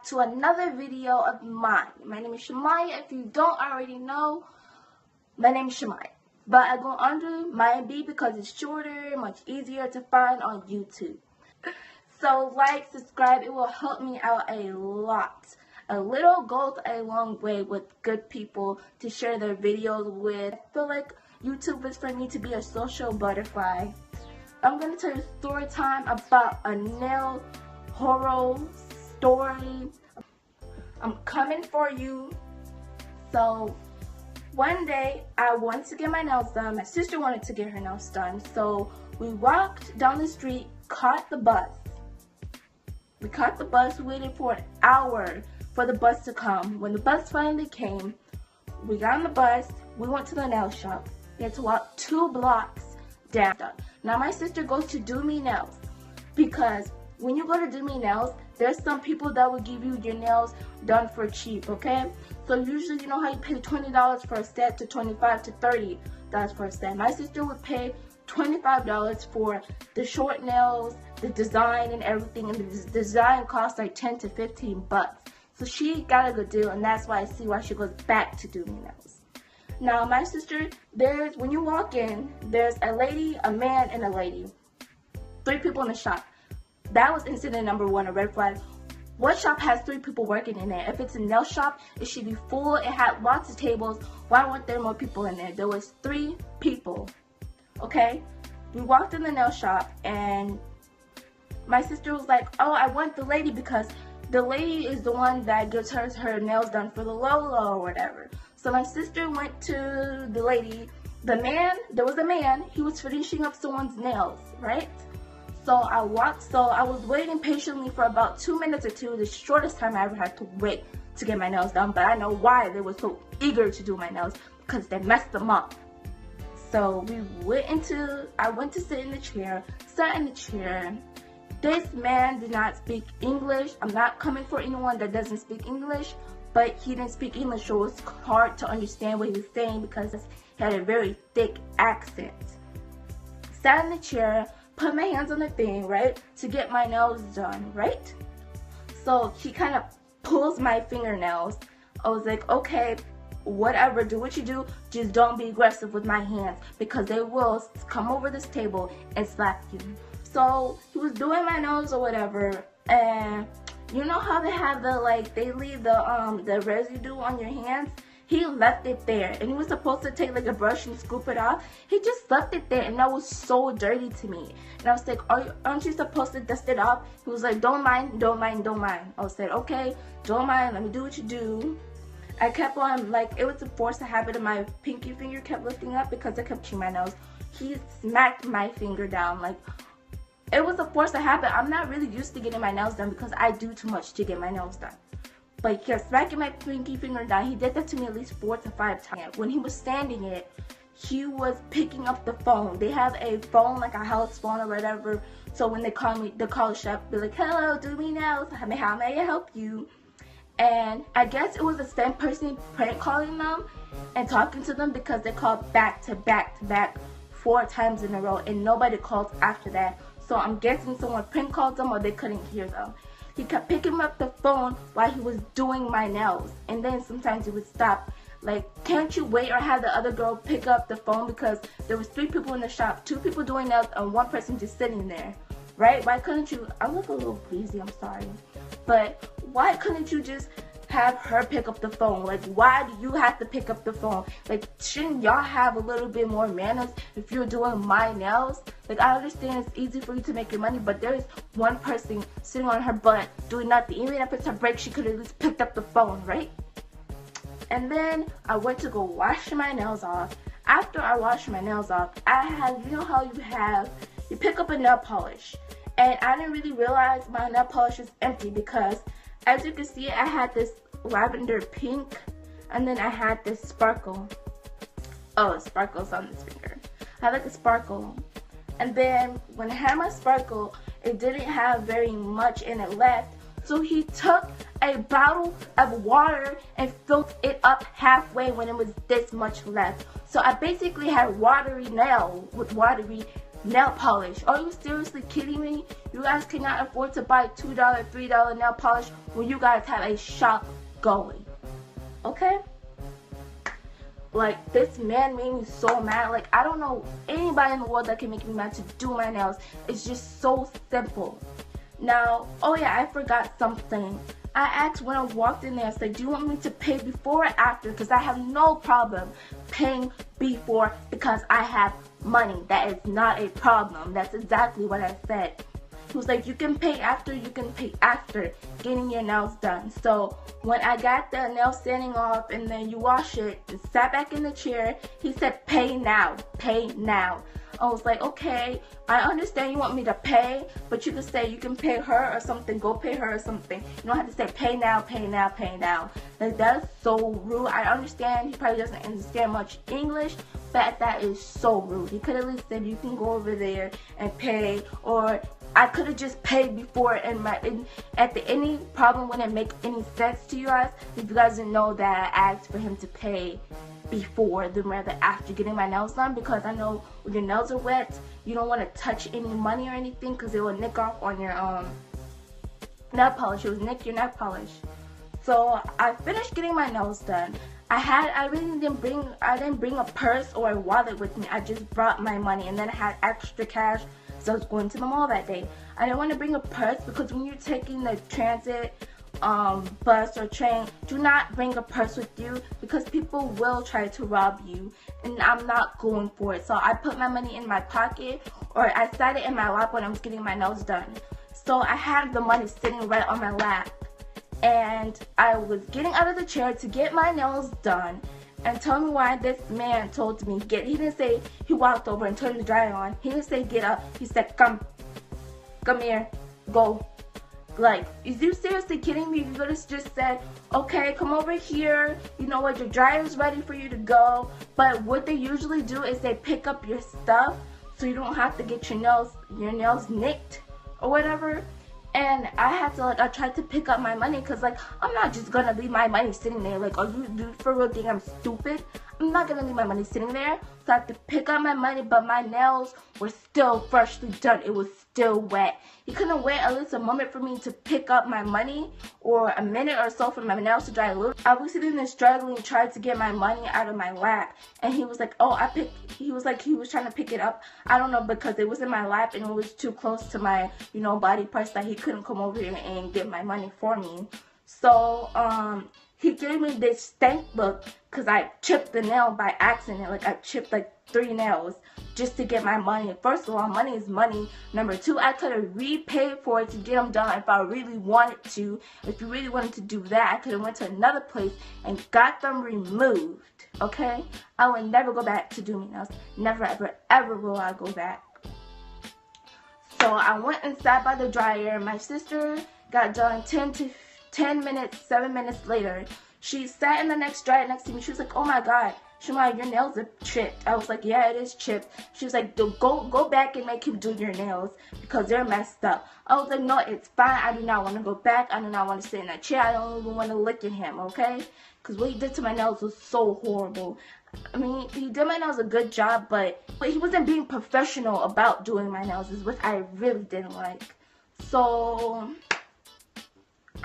back to another video of mine. My name is Shamia. If you don't already know, my name is Shamia. But I go under my B because it's shorter, much easier to find on YouTube. So like, subscribe, it will help me out a lot. A little goes a long way with good people to share their videos with. I feel like YouTube is for me to be a social butterfly. I'm going to tell you a story time about a nail horror story. I'm coming for you. So one day I wanted to get my nails done. My sister wanted to get her nails done. So we walked down the street, caught the bus. We caught the bus, waited for an hour for the bus to come. When the bus finally came, we got on the bus, we went to the nail shop. We had to walk 2 blocks down. Now my sister goes to do me nails because when you go to do me nails, there's some people that will give you your nails done for cheap, okay? So usually, you know how you pay $20 for a set to $25 to $30 for a set. My sister would pay $25 for the short nails, the design and everything, and the design costs like 10 to 15 bucks. So she got a good deal, and that's why I see why she goes back to do me nails. Now my sister, when you walk in, there's a lady, a man, and a lady. 3 people in the shop. That was incident number 1, a red flag. What shop has 3 people working in there? If it's a nail shop, it should be full. It had lots of tables. Why weren't there more people in there? There was 3 people. Okay? We walked in the nail shop and my sister was like, oh, I want the lady because the lady is the one that gives her nails done for the low or whatever. So my sister went to the lady. The man, there was a man, he was finishing up someone's nails, right? So I was waiting patiently for about 2 minutes or 2, the shortest time I ever had to wait to get my nails done. But I know why they were so eager to do my nails, because they messed them up. So I went to sit in the chair, sat in the chair. This man did not speak English. I'm not coming for anyone that doesn't speak English, but he didn't speak English, so it was hard to understand what he was saying because he had a very thick accent. Sat in the chair, put my hands on the thing, right, to get my nails done, right? So he kind of pulls my fingernails. I was like, okay, whatever, do what you do, just don't be aggressive with my hands because they will come over this table and slap you. So he was doing my nails or whatever, and you know how they have they leave the residue on your hands? He left it there, and he was supposed to take like a brush and scoop it off. He just left it there, and that was so dirty to me. And I was like, aren't you supposed to dust it off? He was like, don't mind, don't mind, don't mind. I said, okay, don't mind, let me do what you do. I kept on, like, it was a force of habit, and my pinky finger kept lifting up because I kept chewing my nails. He smacked my finger down, like, it was a force of habit. I'm not really used to getting my nails done because I do too much to get my nails done. But he kept smacking my pinky finger down. He did that to me at least 4 to 5 times. When he was standing it, he was picking up the phone. They have a phone, like a house phone or whatever. So when they call me, the call shop, be like, hello, do me nails. How may I help you? And I guess it was the same person prank calling them and talking to them because they called back to back to back 4 times in a row, and nobody called after that. So I'm guessing someone prank called them or they couldn't hear them. He kept picking up the phone while he was doing my nails, and then sometimes he would stop. Like, can't you wait or have the other girl pick up the phone because there was 3 people in the shop, 2 people doing nails and 1 person just sitting there, right? Why couldn't you? I look a little greasy, I'm sorry, but why couldn't you just have her pick up the phone? Like, why do you have to pick up the phone? Like, shouldn't y'all have a little bit more manners if you're doing my nails? Like, I understand it's easy for you to make your money, but there's 1 person sitting on her butt doing nothing. Even if it's a break, she could have at least picked up the phone, right? And then I went to go wash my nails off. After I washed my nails off, I had, you know how you pick up a nail polish, and I didn't really realize my nail polish was empty because, as you can see, I had this lavender pink, and then I had this sparkle. Oh, sparkles on this finger. I had like a sparkle. And then when I had my sparkle, it didn't have very much in it left. So he took a bottle of water and filled it up halfway when it was this much left. So I basically had watery nail with watery nail polish. Are you seriously kidding me? You guys cannot afford to buy $2, $3 nail polish when you guys have a shop going. Okay? Like, this man made me so mad. Like, I don't know anybody in the world that can make me mad to do my nails. It's just so simple. Now, oh yeah, I forgot something. I asked when I walked in there, I said, do you want me to pay before or after? Because I have no problem paying before because I have money. That is not a problem. That's exactly what I said. He was like, you can pay after getting your nails done. So when I got the nail sanding off and then you wash it and sat back in the chair, he said, pay now, pay now. I was like, okay, I understand you want me to pay, but you can say you can pay her or something, go pay her or something. You don't have to say pay now, pay now, pay now. Like, that is so rude. I understand he probably doesn't understand much English, but that is so rude. He could at least said you can go over there and pay, or I could have just paid before. Any problem wouldn't make any sense to you guys if you guys didn't know that I asked for him to pay before rather after getting my nails done, because I know when your nails are wet you don't want to touch any money or anything because it will nick off on your nail polish. It will nick your nail polish. So I finished getting my nails done. I didn't bring a purse or a wallet with me. I just brought my money, and then I had extra cash, so I was going to the mall that day. I didn't want to bring a purse because when you're taking the transit bus or train, do not bring a purse with you because people will try to rob you, and I'm not going for it. So I put my money in my pocket, or I sat it in my lap when I was getting my nails done. So I had the money sitting right on my lap, and I was getting out of the chair to get my nails done. And tell me why this man told me get. He didn't say he walked over and turned the dryer on. He didn't say get up. He said come here, go. Like, is you seriously kidding me? You could have just said, okay, come over here. You know what, your dryer's ready for you to go. But what they usually do is they pick up your stuff so you don't have to get your nails nicked or whatever. And I tried to pick up my money because, like, I'm not just gonna leave my money sitting there. Like, are you for real think I'm stupid? I'm not gonna leave my money sitting there. So I had to pick up my money, but my nails were still freshly done. It was still wet. He couldn't wait at least a moment for me to pick up my money, or a minute or so for my nails to dry a little. I was sitting there struggling, trying to get my money out of my lap, and he was like, he was trying to pick it up. I don't know, because it was in my lap and it was too close to my, body parts that he couldn't come over here and get my money for me. So, he gave me this stank look because I chipped the nail by accident. Like, I chipped like 3 nails just to get my money. First of all, money is money. Number 2, I could have repaid for it to get them done if I really wanted to. If you really wanted to do that, I could have went to another place and got them removed. Okay? I would never go back to do my nails. Never, ever, ever will I go back. So I went and sat by the dryer. My sister got done 7 minutes later. She sat in the next dryer next to me. She was like, oh my god, Shamia, your nails are chipped. I was like, yeah, it is chipped. She was like, go back and make him do your nails because they're messed up. I was like, no, it's fine. I do not want to go back. I do not want to sit in that chair. I don't even want to look at him, okay? Because what he did to my nails was so horrible. I mean, he did my nails a good job, but he wasn't being professional about doing my nails, is what I really didn't like. So,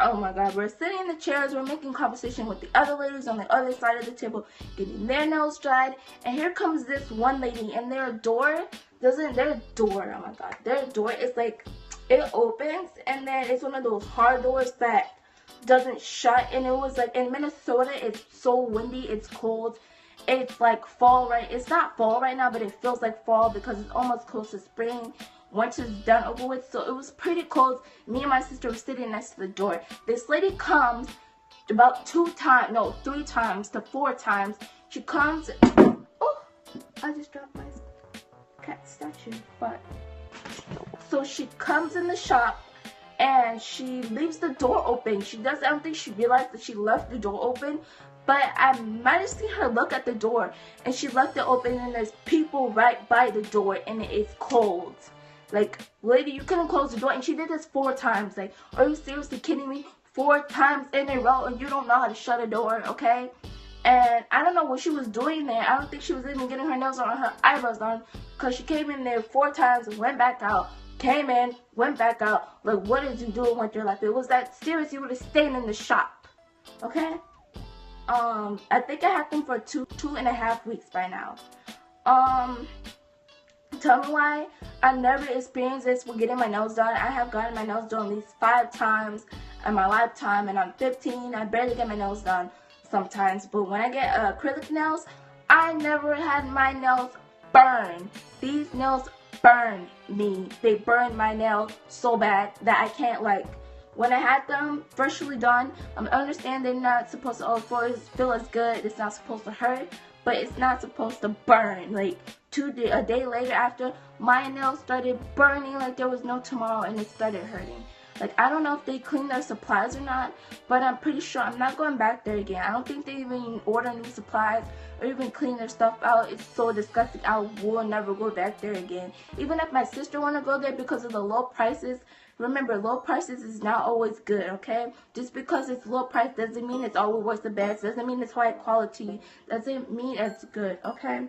oh my god, we're sitting in the chairs, we're making conversation with the other ladies on the other side of the table, getting their nails dried, and here comes this one lady, and their door is like, it opens, and then it's one of those hard doors that doesn't shut, and it was like, in Minnesota, it's so windy, it's cold, it's like fall, right? It's not fall right now, but it feels like fall because it's almost close to spring. Winter's done over with, so it was pretty cold. Me and my sister were sitting next to the door. This lady comes about 3 times to 4 times. She comes, oh, I just dropped my cat statue, but so she comes in the shop and she leaves the door open. I don't think she realized that she left the door open, but I might have seen her look at the door, and she left it open, and there's people right by the door, and it's cold. Like, lady, you couldn't close the door, and she did this 4 times. Like, are you seriously kidding me? 4 times in a row, and you don't know how to shut a door, okay? And I don't know what she was doing there. I don't think she was even getting her nails on or her eyebrows done, because she came in there 4 times, went back out, came in, went back out. Like, what did you do with your life? If it was that serious, you would have stayed in the shop. Okay? I think I had them for two and a half weeks by now. Tell me why I never experienced this with getting my nails done. I have gotten my nails done at least 5 times in my lifetime, and I'm 15. I barely get my nails done sometimes, but when I get acrylic nails, I never had my nails burn. These nails burn me. They burn my nail so bad that I can't, like, when I had them freshly done, I understand they're not supposed to always feel as good. It's not supposed to hurt, but it's not supposed to burn. Like, a day later after, my nails started burning like there was no tomorrow, and it started hurting. Like, I don't know if they clean their supplies or not, but I'm pretty sure I'm not going back there again. I don't think they even order new supplies or even clean their stuff out. It's so disgusting. I will never go back there again. Even if my sister want to go there because of the low prices, remember, low prices is not always good, okay? Just because it's low price doesn't mean it's always worth the best. Doesn't mean it's high quality. Doesn't mean it's good, okay?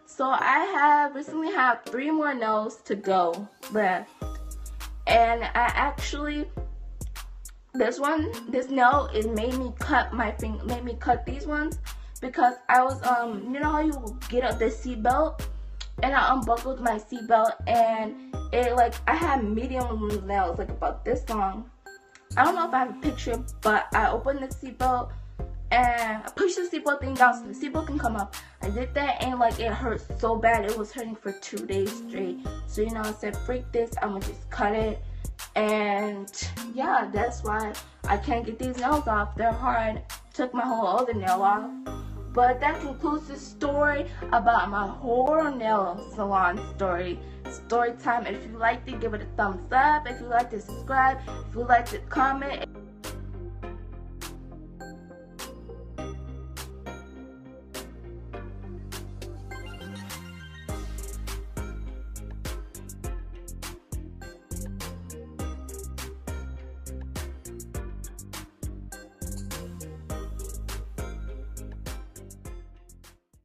So I recently have 3 more nails to go left. And I actually, this nail, it made me cut my finger, made me cut these ones, because I was, you know how you get up the seatbelt, and I unbuckled my seatbelt, and it, like, I had medium nails, like about this long. I don't know if I have a picture, but I opened the seatbelt, and I pushed the seatbelt thing down so the seatbelt can come up. I did that, and like, it hurt so bad. It was hurting for 2 days straight. So, you know, I said, freak this, I'm gonna just cut it. And yeah, that's why I can't get these nails off. They're hard. Took my whole other nail off. But that concludes the story about my whole nail salon story time. If you liked it, give it a thumbs up. If you like to subscribe, if you like to comment,